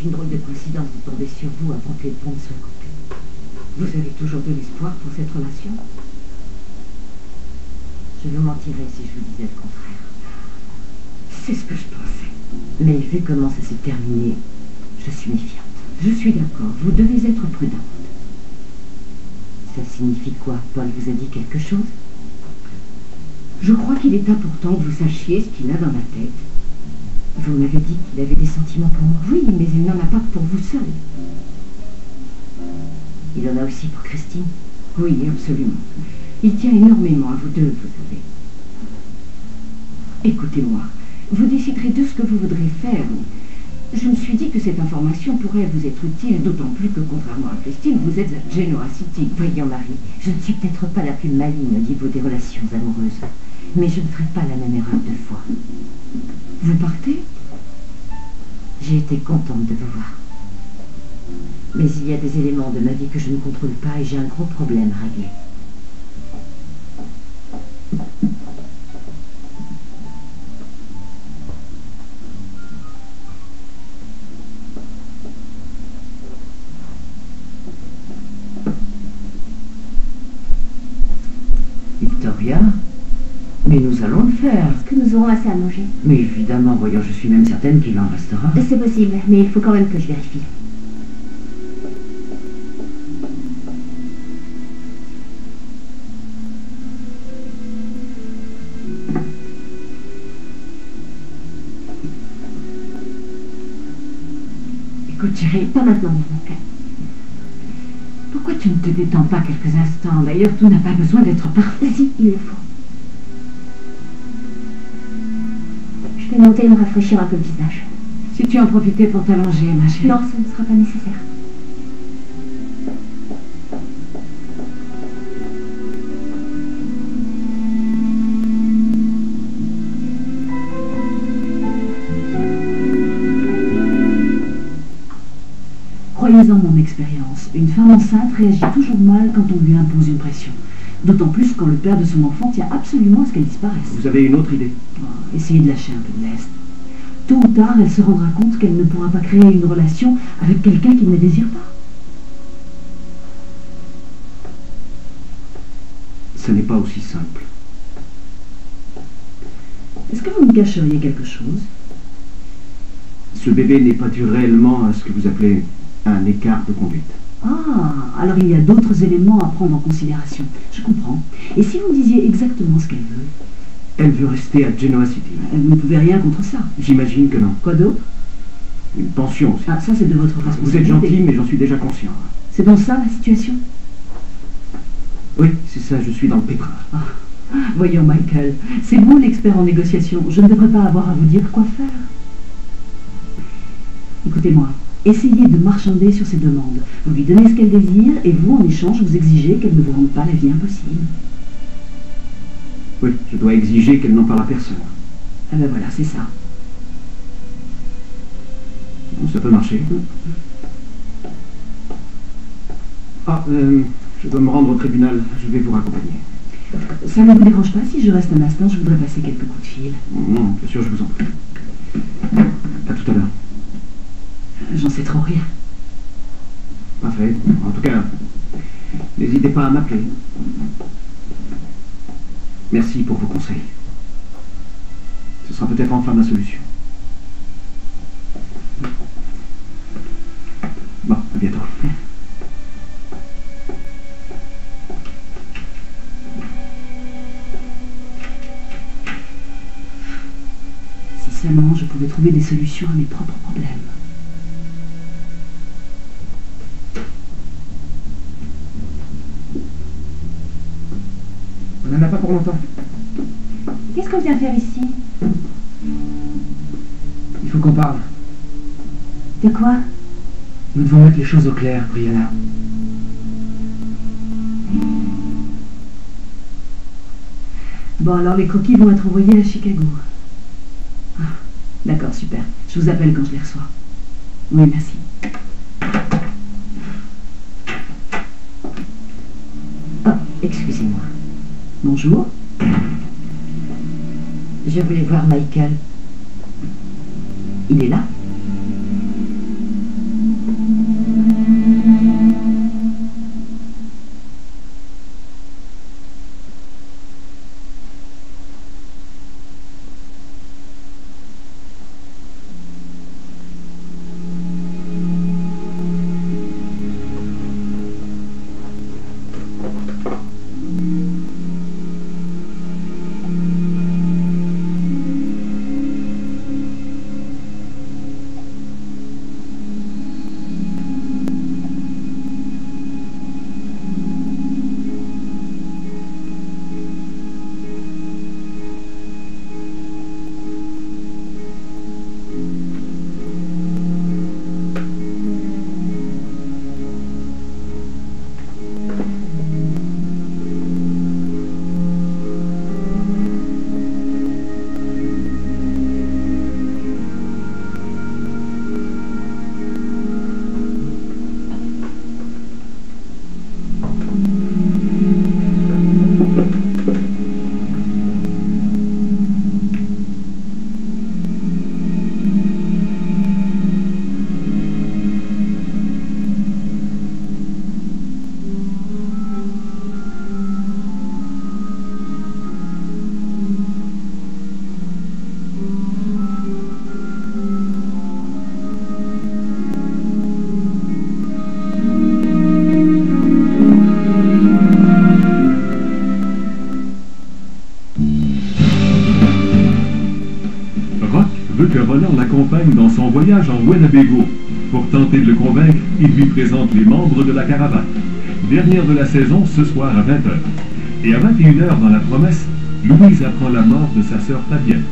C'est une drôle de coïncidence de tomber sur vous avant que les pompes soient coupées. Vous avez toujours de l'espoir pour cette relation? Je vous mentirais si je vous disais le contraire. C'est ce que je pensais. Mais vu comment ça s'est terminé, je suis méfiante. Je suis d'accord, vous devez être prudente. Ça signifie quoi? Paul vous a dit quelque chose? Je crois qu'il est important que vous sachiez ce qu'il a dans la tête. Vous m'avez dit qu'il avait des sentiments pour moi. Oui, mais il n'en a pas que pour vous seul. Il en a aussi pour Christine. Oui, absolument. Il tient énormément à vous deux, vous savez. Écoutez-moi, vous déciderez de ce que vous voudrez faire. Je me suis dit que cette information pourrait vous être utile, d'autant plus que, contrairement à Christine, vous êtes à Genoa City. Voyons, Marie, je ne suis peut-être pas la plus maligne au niveau des relations amoureuses, mais je ne ferai pas la même erreur deux fois. Vous partez? J'ai été contente de vous voir. Mais il y a des éléments de ma vie que je ne contrôle pas et j'ai un gros problème à régler. Victoria, mais nous allons le faire. Est-ce que nous aurons assez à manger? Mais évidemment, voyons, je suis même certaine qu'il en restera. C'est possible, mais il faut quand même que je vérifie. Écoute, chérie, Pas maintenant, mon cœur. pourquoi tu ne te détends pas quelques instants? D'ailleurs, tout n'a pas besoin d'être parfait. Si, il le faut. Je vais monter et me rafraîchir un peu le visage. Si tu en profitais pour t'allonger, ma chérie. Non, ça ne sera pas nécessaire. Croyez-en mon expérience, une femme enceinte réagit toujours mal quand on lui impose une pression. D'autant plus quand le père de son enfant tient absolument à ce qu'elle disparaisse. Vous avez une autre idée? Essayez de lâcher un peu de lest. Tôt ou tard, elle se rendra compte qu'elle ne pourra pas créer une relation avec quelqu'un qui ne la désire pas. Ce n'est pas aussi simple. Est-ce que vous me cacheriez quelque chose? Ce bébé n'est pas dû réellement à ce que vous appelez un écart de conduite. Ah, alors il y a d'autres éléments à prendre en considération. Je comprends. Et si vous me disiez exactement ce qu'elle veut? Elle veut rester à Genoa City. Vous ne pouvez rien contre ça. J'imagine que non. Quoi d'autre? Une pension aussi. Ah, ça c'est de votre responsabilité. Vous êtes gentil, mais j'en suis déjà conscient. C'est donc ça la situation? Oui, c'est ça, je suis dans le pétrin. Ah, voyons Michael, c'est vous l'expert en négociation. Je ne devrais pas avoir à vous dire quoi faire. Écoutez-moi, essayez de marchander sur ses demandes. Vous lui donnez ce qu'elle désire et vous, en échange, vous exigez qu'elle ne vous rende pas la vie impossible. Oui, je dois exiger qu'elle n'en parle à personne. Ah ben voilà, c'est ça. Ça peut marcher. Ah, je dois me rendre au tribunal. Je vais vous raccompagner. Ça ne vous dérange pas si je reste un instant? Je voudrais passer quelques coups de fil. Non, bien sûr, je vous en prie. À tout à l'heure. J'en sais trop rien. Parfait. En tout cas, n'hésitez pas à m'appeler. Merci pour vos conseils. Ce sera peut-être enfin ma solution. Bon, à bientôt. Si seulement je pouvais trouver des solutions à mes propres problèmes. On n'en a pas pour longtemps. Qu'est-ce qu'on vient faire ici? Il faut qu'on parle. De quoi? Nous devons mettre les choses au clair, Brianna. Bon, alors les croquis vont être envoyés à Chicago. Ah, d'accord, super. Je vous appelle quand je les reçois. Oui, merci. Oh, excusez-moi. Bonjour. Je voulais voir Michael. Il est là? l'accompagne dans son voyage en Winnebago. Pour tenter de le convaincre, il lui présente les membres de la caravane. Dernière de la saison, ce soir à 20h. Et à 21h dans La Promesse, Louise apprend la mort de sa sœur Fabienne.